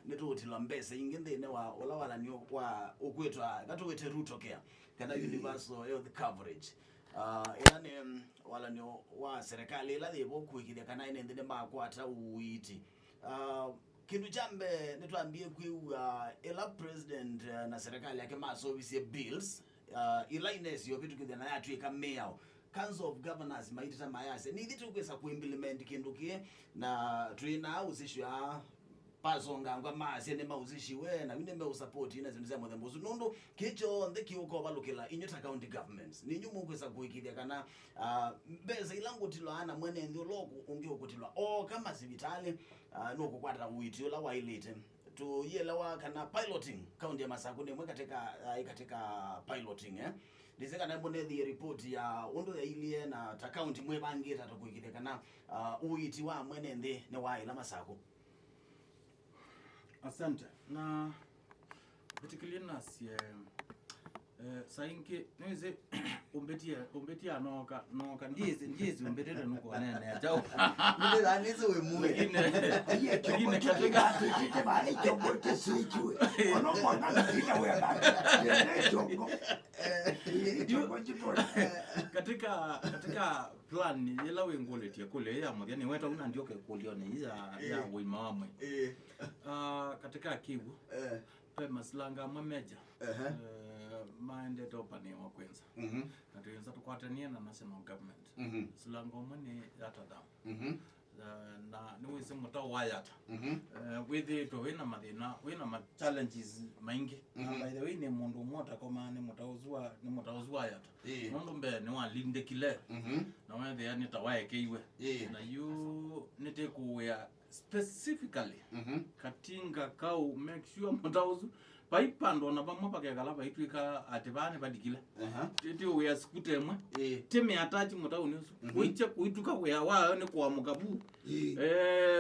netotila mbese ingende wa olawala ni kwa okwetwa katowete rutokea kana universal health coverage yani wala ni wa serikali la lebo kuikile kana ine makwata uiti kindu jambe netwambie kwa ela president na serikali yake Maseo bills ila inesi yo vitu kidana yatu ikameo Council of Governors maitita mayase ni vitu kwesa kuimplement kindu kie na tuina uzishwa pasonga ngwa mase ne mauzishiwe na mine mbe support ina zindu za mudembozu nondo kicho ndeki uko balukela inyota county governments ni nyumu kwesa kuikilia kana mbeza ilangu tilwana mwene ndio loku ungi okutilwa kama zivitali no kukwata uitio la wailete to yela wa kana piloting county ya Masaku ne mwe katika piloting Diseka na mbone the report ya ondo ya ilie na ta county mwe bangi tata kuikile kana uiti wa mwene ne waila Masaku. Asante na particularly nasi sainke niweze umbetia noka ndizi umbetera nuko nene ya jao ndio anizo we muwe lakini katika tete bali chombo chisichwe ono mwana ndio wewe baba chombo katika plan yela wengoletia kule ya modiani weta una ndioke kulione ya wima wamwe katika kibu pe maslanga mmeja maende topani wa kwanza natuenza tukwatania na national government slango mane yatadam na niweze mutao wayata with it wena madina wena ma challenges maingi by the way ne mundu mota koma ne mutauzwa yata mundu mbe ne wa linde kile na wende yani tawaye keiwe na you nite kuya specifically katinga kau make sure mutauzu paipando na bamwe pakekala baitwika atibane badikila tete uya skutemwe teme atachi mutauni kuiche kuituka kuya wa ne kwa mugabu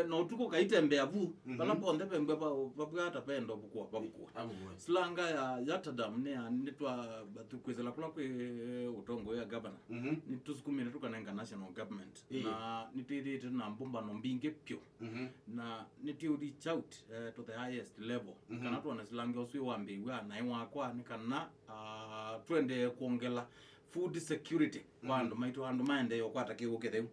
no tuko kaitembea bu bala bonde pembe babwata pendo bukwa babukwa slanga ya yatadam ne anitwa batukwezela kula kwe utongo ya governor nitusukumira tukanenga national government na nitiri na mbomba no mbinge pyo na nitiri reach out to the highest level kana tuona slanga wambi na iwakwa nikana twende kuongela food security kwando maitu andu maende yokwata kiwu kethe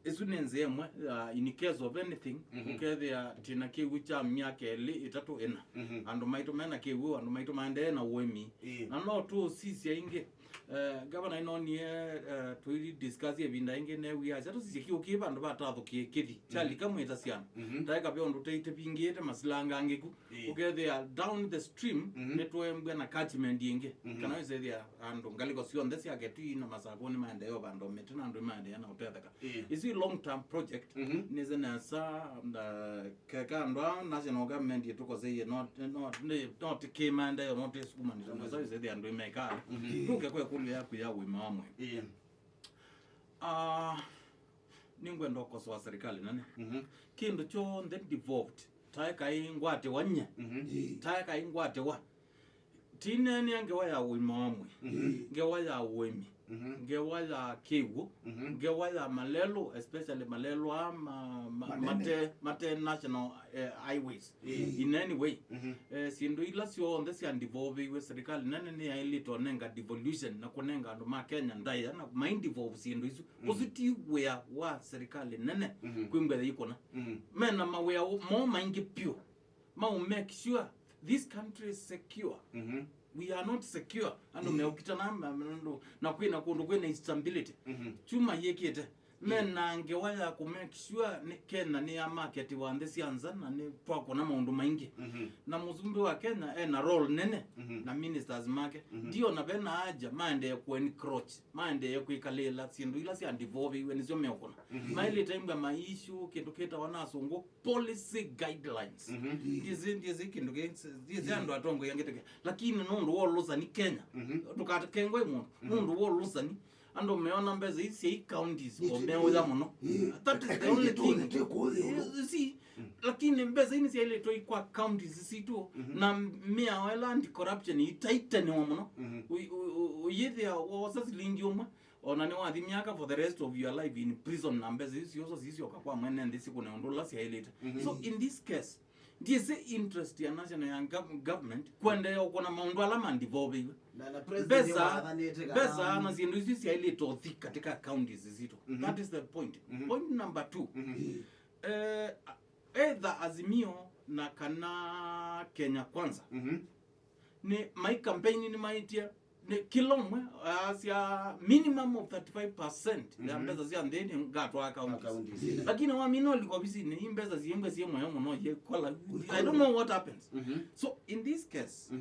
isunenze emwe in case of anything ukethia tina kiwu cha myake li itatu ina andu maitu mena kiwu andu maitu maende na uemi na no tu sisi inge governor inoni tuiri discuss ebinda inge ne wiya zato sisi kiwu kiba andu batathu kithi chali kamweta siana taika byo ndu teite pingite maslanga angeku ukethia down the stream netwembwe na catchment inge kana wizethia andu ngaliko sio ndesi yake tu na Masaku ni maendeleo bando metina ndio maendeleo na utetheka isi long term project nize na sa kaka ndo national government yetuko say not kima ndio not sukuma ndio so ise ndio imeka tuke kwa kulu yako ya wima wamwe ningwe ndo koso wa serikali nane kindu cho then devolved taika ingwate wanye taika ingwate wa tine ni angewa ya wima wamwe ngewa ya wemi ngewa ya kiwu ngewa ya malelo especially malelo mate national highways in any way sindo ila sio on this and devolve we serikali nene ni ile to nenga devolution na kunenga ndo ma Kenya ndaya na mind devolve sindo isu positive where wa serikali nene kwingwe iko na mena mawe mo maingi pure ma make sure this country is secure we are not secure ando meokitana na kwina kundu kwena instability chuma yekete mena ngewaya ku make sure ni Kenya ni ya market wa ndesi anza na ni kwako na maundu maingi na muzumbi wa Kenya na role nene na ministers make ndio na bena aja mande ku encroach mande ku ikalela sindu ila si andivolve when sio meokona maili time ma issue kindu kita wanasungu policy guidelines ndizi kindu ndizi ando atongo yangeteke lakini nundu wolusa ni Kenya tukatengwe mundu wolusa ni ando meona mbeze isi counties omeoza muno that is the only thing see lakini mbeze ini si ile toi kwa counties si tu na mia wala anti corruption itaitane muno uyithia wasasi lingioma onane wathi miaka for the rest of your life in prison na mbeze isi yoso sisi okakwa mwene ndisi kuna ondola si highlight so in this case Ndiye interest ya national government kwende ukona maundu alama ndivobe na president besa na zindu hizi ya ile tothi katika counties zito. That is the point. Point number 2. Either Azimio na kana Kenya Kwanza ni my campaign ni maitia ni kilomwe asia minimum of 35% ya mbeza zia ndeni ngatwa counties. Lakini wa mino liko busy ni mbeza ziembe ziemwe yomo no ye kola. I don't know what happens. So in this case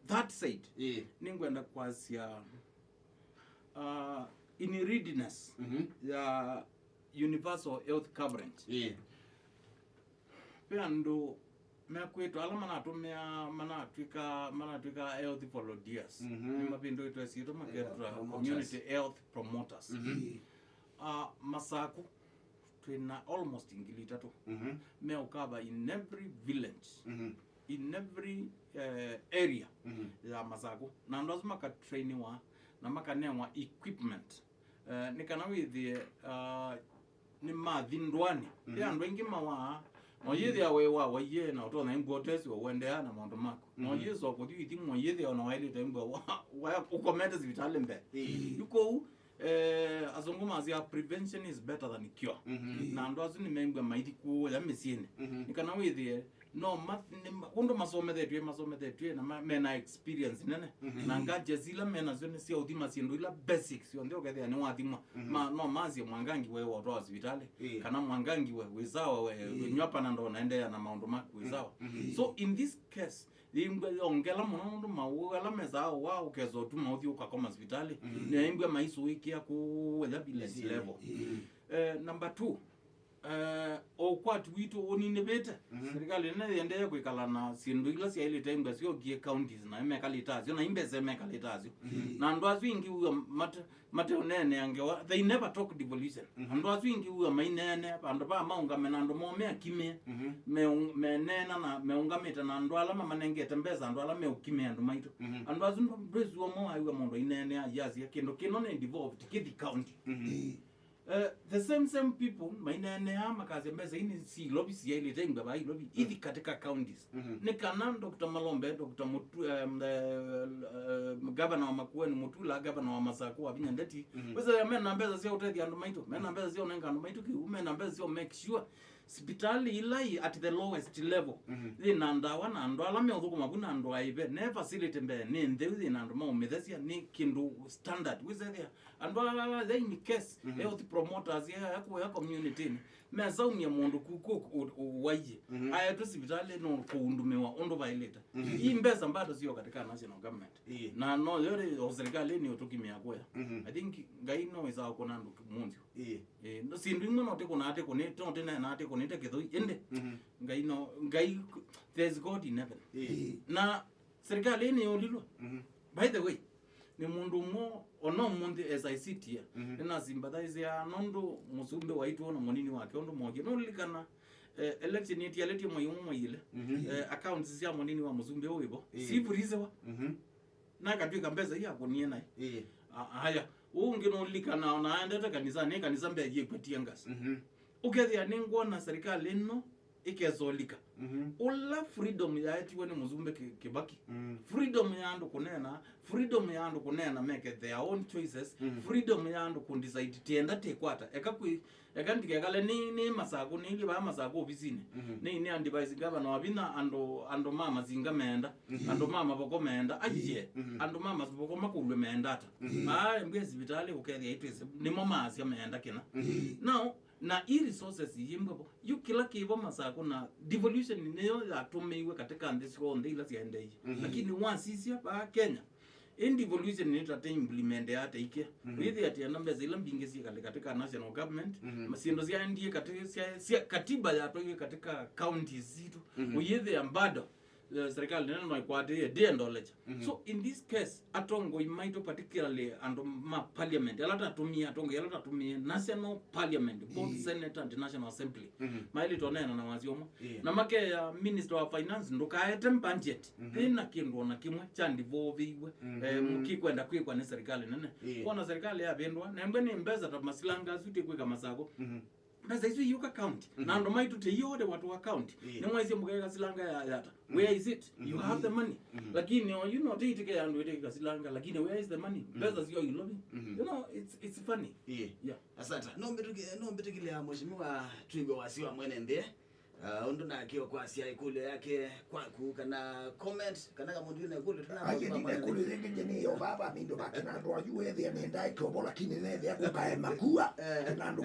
that said ningwenda kwa asia in readiness ya universal health coverage. Andu mekwetu alama natumia manatwika health volunteers ni mapindo yetu esito maketra community health promoters. Masaku twina almost ingili tatu me ukaba in every village in every area ya Masaku na ndozima ka trainiwa na makanewa equipment nikana with ni madhindwani ya ndwengi mawa moyezi ya wewa waye na utona ingotesi wendea na mondo mako moyezi wakodi iti moyezi ya unawaili tembo wa ukomete zivitale mbe yuko azonguma azia prevention is better than cure na ndo azu ni membe maiti ku ya mesine nikana with no math kundo masome detu na mena experience nene na ngaje zila mena zone sia udima sindu ila basics yo ndio kadhi ani wadima no mazi Mwangangi wewe wa hospitali kana Mwangangi wewe wezawa wewe nyapa na ndo naendea na Maundu maku wezawa. So in this case ingwe ongela muno mawala mezao wa ukezo tu mauthi ukakoma hospitali ni ingwe maisu wiki ya ku level. Number 2 okwatu wito onine beta serikali nende kwikala na sindu ila sia ile time gasio gie counties na emekalitazi na imbeze emekalitazi na ndo azwingi uyo mate onene angewa they never talk devolution ndo azwingi uyo mainene ando ba maunga menando momea kime menena na meungameta na ndo alama manengete mbeza ndo alama ukime ndo maito ando azundu brezu omo ayo mondo inene yazi yakendo kinone devolved kidi county. The same people mainene ama kazi mbeza ini si lobby si ile tenga ba lobby hivi katika counties ni kana Dr. Malombe Dr. Mutu Ngavana wa Makueni Mutula Ngavana wa Masaku Wavinya Ndeti weza mena mbeza sio utedi andu maito mena mbeza sio nenga andu maito ki mena mbeza sio make sure hospitali ilai at the lowest level na ndawa na ndo alame uzuko mabuna ndo aibe ne facility mbe ni ndeuzi na ndo maumethia ni kindu standard weza there ando they in case health promoters ya community meza umya mundu kuko waje aya to hospitali no kuundumewa ondo violator hii mbeza mbado sio katika national government na no yore serikali ni utukimia kwa I think ngaino is ako nandu munzi no sindu ngono te kuna ate kone tonte na ate kone te kedo ende ngaino ngai there's God in heaven na serikali ni olilo by the way ni mundu mo ono mundi as I sit here na sympathize ya nondo musumbe waitu na monini wake ondo moje no likana election yeti aleti moyumo ile accounts ya monini wa musumbe oibo sivurizewa na katwika mbeza ya kunie naye haya ungino likana naenda kanisa ne kanisa mbe yekwetia ngasi ukethia ningona serikali no ikezolika ula freedom ya eti wene muzumbe kibaki freedom ya andu kunena make their own choices freedom ya andu kundecide tienda tekwata ekandike kale ni Masaku ni ba Masaku ofisini ni advise governor wabina ando mama zinga menda ando mama boko menda aje ando mama boko makulwe menda ata mbye hospitali ukethia itwese ni mama asia menda kina now na resources yimbo yukila kibo Masaku na devolution niyo yatumiwe katika ndisiko ndila siende lakini once isi hapa Kenya in devolution ni tate implement yate ike with ati namba zile mbingezi katika national government masindo zia ndiye katika katiba ya toke katika counties zitu uyethe ambado serikali neno na kwate de knowledge so in this case atongo imaito particularly and ma parliament alata tumia national parliament both senate and national assembly maili tonena na waziomo na make ya minister of finance ndo kaete budget ina kindu na kimwe chandi voviwe mukikwenda kwikwa ni serikali nene kona serikali ya bendwa na mbeni mbeza ta masilanga suti kwika Masaku pesa hizo yuka county na ndo mai tute yode watu wa county ni mwaizi mugega silanga ya yata where is it you have the money lakini you know tike ya ndo tike silanga lakini where is the money pesa sio ilobi you know it's funny yeah asante no mbitukile ya mheshimiwa Twibe wasiwa mwenende undu na akiwa kwa sia ikule yake kwa kana comment kana kama mundu ne kule tunapozungumza aje kule rege ni yo baba mindo bakina ndo ajue thia nenda ikobola kini ne thia kukae makua na ndo